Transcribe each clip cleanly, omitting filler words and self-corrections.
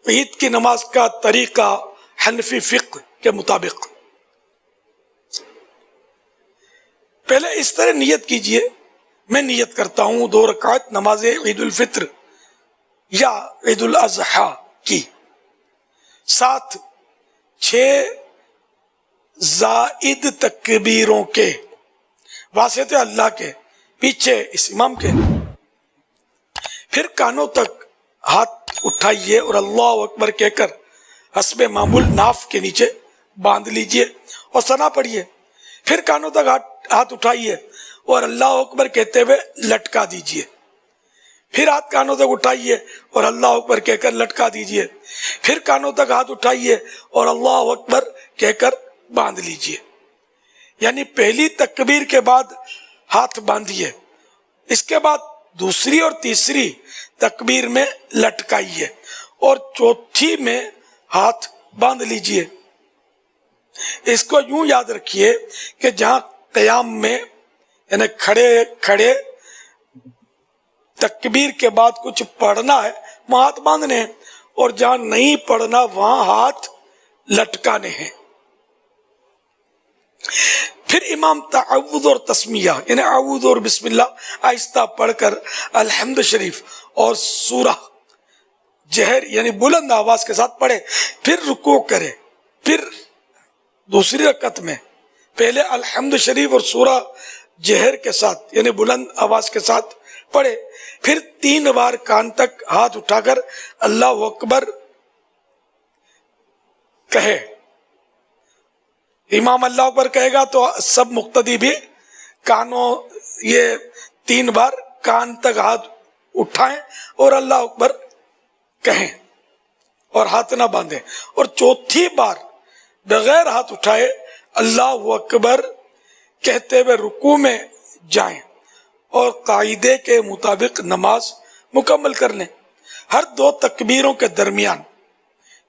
عید کی نماز کا طریقہ حنفی فقہ کے مطابق، پہلے اس طرح نیت کیجئے، میں نیت کرتا ہوں 2 رکعت نماز عید الفطر یا عید الاضحیٰ کی، ساتھ 6 زائد تکبیروں کے، واسطے اللہ کے، پیچھے اس امام کے، پھر کانوں تک ہاتھ اٹھائیے اور اللہ اکبر کہہ کر حسب معمول ناف کے نیچے باندھ لیجئے اور ثنا پڑھیے، پھر کانوں تک ہاتھ اٹھائیے اور اللہ اکبر کہتے ہوئے لٹکا دیجئے، پھر ہاتھ کانوں تک اٹھائیے اور اللہ اکبر کہہ کر لٹکا دیجئے، پھر کانوں تک ہاتھ اٹھائیے اور اللہ اکبر کہہ کر باندھ لیجئے، یعنی پہلی تکبیر کے بعد ہاتھ باندھیے، اس کے بعد دوسری اور تیسری تکبیر میں لٹکائیے اور چوتھی میں ہاتھ باندھ لیجئے۔ اس کو یوں یاد رکھیے کہ جہاں قیام میں یعنی کھڑے تکبیر کے بعد کچھ پڑھنا ہے وہاں ہاتھ باندھنے ہیں، اور جہاں نہیں پڑھنا وہاں ہاتھ لٹکانے ہیں۔ پھر امام تعوذ اور تسمیہ یعنی اعوذ اور بسم اللہ آہستہ پڑھ کر الحمد شریف اور سورہ جہر یعنی بلند آواز کے ساتھ پڑھے، پھر رکوع کرے، پھر دوسری رکعت میں پہلے الحمد شریف اور سورہ جہر کے ساتھ یعنی بلند آواز کے ساتھ پڑھے، پھر 3 بار کان تک ہاتھ اٹھا کر اللہ اکبر کہے۔ امام اللہ اکبر کہے گا تو سب مقتدی بھی کانوں یہ 3 بار کان تک ہاتھ اٹھائیں اور اللہ اکبر کہیں اور ہاتھ نہ باندھیں، اور چوتھی بار بغیر ہاتھ اٹھائے اللہ اکبر کہتے ہوئے رکوع میں جائیں اور قاعدے کے مطابق نماز مکمل کر لیں۔ ہر 2 تکبیروں کے درمیان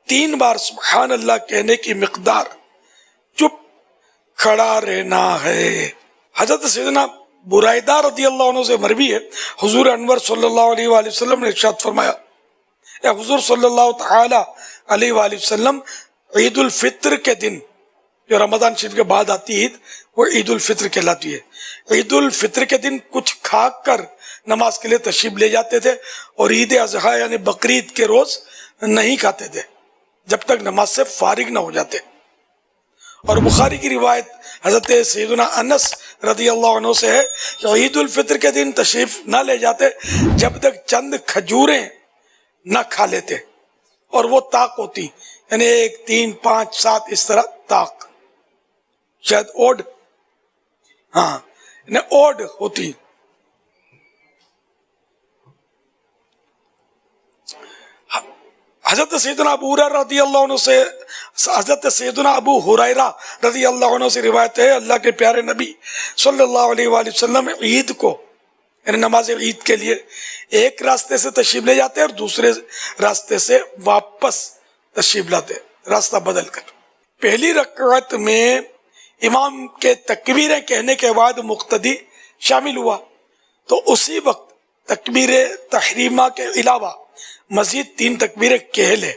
3 بار سبحان اللہ کہنے کی مقدار چپ کھڑا رہنا ہے۔ حضرت سیدنا برائدہ رضی اللہ عنہ سے مروی ہے، حضور انور صلی اللہ علیہ وآلہ وسلم نے ارشاد فرمایا، اے حضور صلی اللہ تعالی علیہ وآلہ وسلم عید الفطر کے دن، جو رمضان شریف کے بعد آتی عید وہ عید الفطر کہلاتی ہے، عید الفطر کے دن کچھ کھا کر نماز کے لیے تشریف لے جاتے تھے، اور عید اضحیٰ یعنی بقرعید کے روز نہیں کھاتے تھے جب تک نماز سے فارغ نہ ہو جاتے۔ اور بخاری کی روایت حضرت سیدنا انس رضی اللہ عنہ سے ہے کہ عید الفطر کے دن تشریف نہ لے جاتے جب تک چند کھجوریں نہ کھا لیتے، اور وہ طاق ہوتی یعنی 1 3 5 7 اس طرح طاق، شاید اوڈ، ہاں یعنی اوڈ ہوتی۔ حضرت سیدنا ابو ہریرہ رضی اللہ عنہ سے حضرت سیدنا ابو ہریرہ رضی اللہ عنہ سے روایت ہے، اللہ کے پیارے نبی صلی اللہ علیہ وآلہ وسلم عید کو یعنی نماز عید کے لیے ایک راستے سے تشریف لے جاتے اور دوسرے راستے سے واپس تشریف لاتے، راستہ بدل کر۔ پہلی رکعت میں امام کے تکبیریں کہنے کے بعد مقتدی شامل ہوا تو اسی وقت تکبیر تحریمہ کے علاوہ مزید 3 تکبیریں کہہ لے،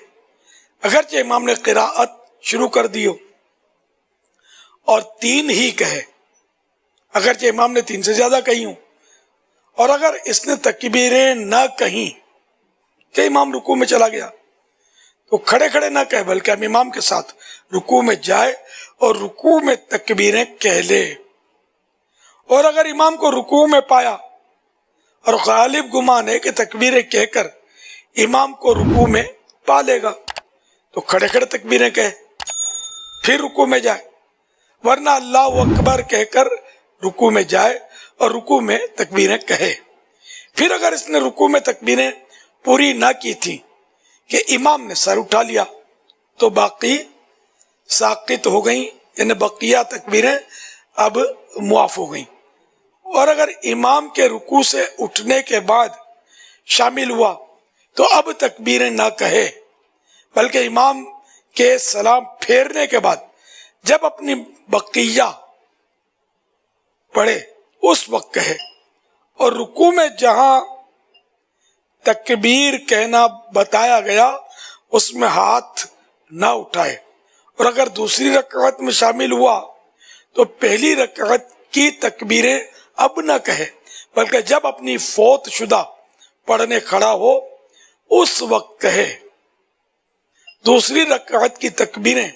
اگرچہ امام نے قراءت شروع کر دی ہو، اور 3 ہی کہے اگرچہ امام نے 3 سے زیادہ کہی ہوں، اور اگر اس نے تکبیریں نہ کہیں کہ امام رکوع میں چلا گیا تو کھڑے کھڑے نہ کہے بلکہ امام کے ساتھ رکوع میں جائے اور رکوع میں تکبیریں کہہ لے، اور اگر امام کو رکوع میں پایا اور غالب گمان ہے کہ تکبیریں کہہ کر امام کو رکوع میں پا لے گا تو کھڑے کھڑے تکبیریں کہے پھر رکوع میں جائے، ورنہ اللہ اکبر کہہ کر رکوع میں جائے اور رکوع میں تکبیریں کہے۔ پھر اگر اس نے رکوع میں تکبیریں پوری نہ کی تھی کہ امام نے سر اٹھا لیا تو باقی ساقط ہو گئیں، یعنی بقیہ تکبیریں اب معاف ہو گئیں، اور اگر امام کے رکوع سے اٹھنے کے بعد شامل ہوا تو اب تکبیریں نہ کہے بلکہ امام کے سلام پھیرنے کے بعد جب اپنی بقیہ پڑھے اس وقت کہے، اور رکوع میں جہاں تکبیر کہنا بتایا گیا اس میں ہاتھ نہ اٹھائے، اور اگر دوسری رکعت میں شامل ہوا تو پہلی رکعت کی تکبیریں اب نہ کہے، بلکہ جب اپنی فوت شدہ پڑھنے کھڑا ہو اس وقت کہے۔ دوسری رکعت کی تکبیریں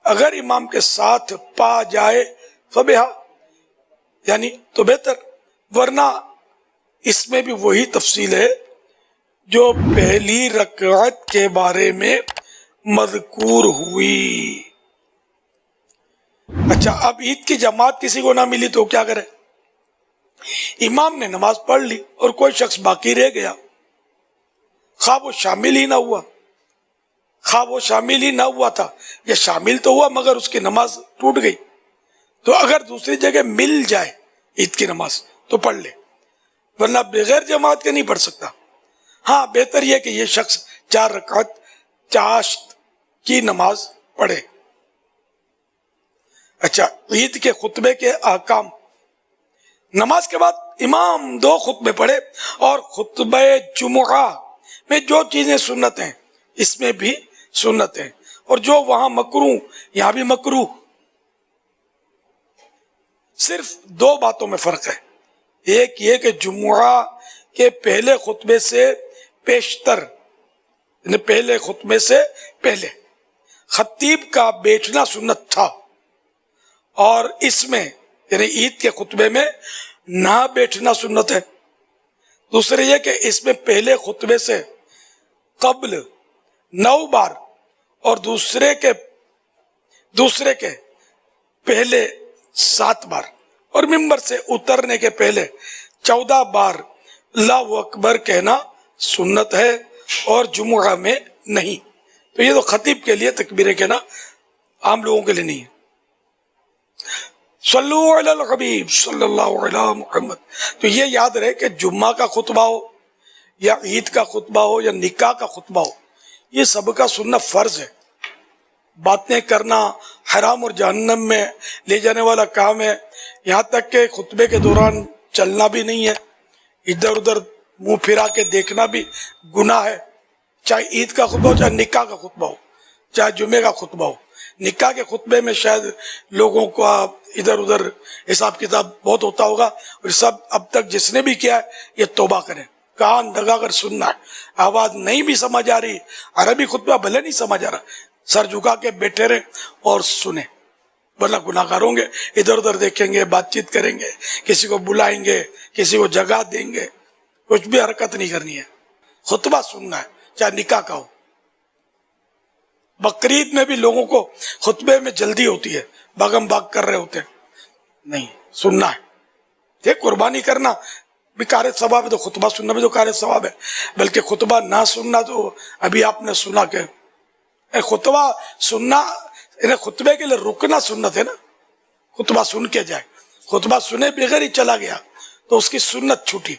اگر امام کے ساتھ پا جائے فبہا، یعنی تو بہتر، ورنہ اس میں بھی وہی تفصیل ہے جو پہلی رکعت کے بارے میں مذکور ہوئی۔ اچھا، اب عید کی جماعت کسی کو نہ ملی تو کیا کرے؟ امام نے نماز پڑھ لی اور کوئی شخص باقی رہ گیا، خواہ وہ شامل ہی نہ ہوا تھا یا شامل تو ہوا مگر اس کی نماز ٹوٹ گئی، تو اگر دوسری جگہ مل جائے عید کی نماز تو پڑھ لے، ورنہ بغیر جماعت کے نہیں پڑھ سکتا۔ ہاں، بہتر یہ کہ یہ شخص 4 رکعت چاشت کی نماز پڑھے۔ اچھا، عید کے خطبے کے احکام۔ نماز کے بعد امام 2 خطبے پڑھے، اور خطبہ جمعہ میں جو چیزیں سنت ہیں اس میں بھی سنت ہیں، اور جو وہاں مکروہ یہاں بھی مکروہ۔ صرف 2 باتوں میں فرق ہے، ایک یہ کہ جمعہ کے پہلے خطبے سے پیشتر، یعنی پہلے خطبے سے پہلے خطیب کا بیٹھنا سنت تھا، اور اس میں یعنی عید کے خطبے میں نہ بیٹھنا سنت ہے۔ دوسرے یہ کہ اس میں پہلے خطبے سے قبل 9 بار اور دوسرے کے پہلے 7 بار اور ممبر سے اترنے کے پہلے 14 بار اللہ اکبر کہنا سنت ہے، اور جمعہ میں نہیں۔ تو یہ تو خطیب کے لیے تکبیریں کہنا، عام لوگوں کے لیے نہیں ہے۔ صلو علی الحبیب صلی اللہ علی محمد۔ تو یہ یاد رہے کہ جمعہ کا خطبہ ہو یا عید کا خطبہ ہو یا نکاح کا خطبہ ہو، یہ سب کا سننا فرض ہے۔ باتیں کرنا حرام اور جہنم میں لے جانے والا کام ہے، یہاں تک کہ خطبے کے دوران چلنا بھی نہیں ہے، ادھر ادھر منہ پھرا کے دیکھنا بھی گناہ ہے، چاہے عید کا خطبہ ہو، چاہے نکاح کا خطبہ ہو، چاہے جمعے کا خطبہ ہو۔ نکاح کے خطبے میں شاید لوگوں کو ادھر ادھر حساب کتاب بہت ہوتا ہوگا، اور سب اب تک جس نے بھی کیا ہے یہ توبہ کرے، کان لگا کر سننا ہے۔ آواز نہیں بھی سمجھ آ رہی، عربی خطبہ بھلے نہیں سمجھ آ رہا، سر جھکا کے بیٹھے رہے اور سنیں، ورنہ گناہ گار ہوں گے۔ ادھر ادھر دیکھیں گے، بات چیت کریں گے، کسی کو بلائیں گے، کسی کو جگہ دیں گے، کچھ بھی حرکت نہیں کرنی ہے۔ خطبہ سننا ہے، چاہے نکاح کا ہو۔ بقرعید میں بھی لوگوں کو خطبے میں جلدی ہوتی ہے، بھاگم بھاگ کر رہے ہوتے ہیں، نہیں، سننا ہے۔ یہ قربانی کرنا بھی کار ثواب ہے، تو خطبہ سننا بھی تو کار ثواب ہے، بلکہ خطبہ نہ سننا تو ابھی آپ نے سنا کہ خطبہ سننا، خطبے کے لیے رکنا سنت ہے نا، خطبہ سن کے جائے، خطبہ سنے بغیر ہی چلا گیا تو اس کی سنت چھوٹی،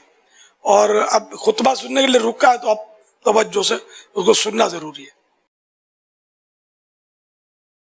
اور اب خطبہ سننے کے لیے رکا ہے تو اب توجہ سے اس کو سننا ضروری ہے۔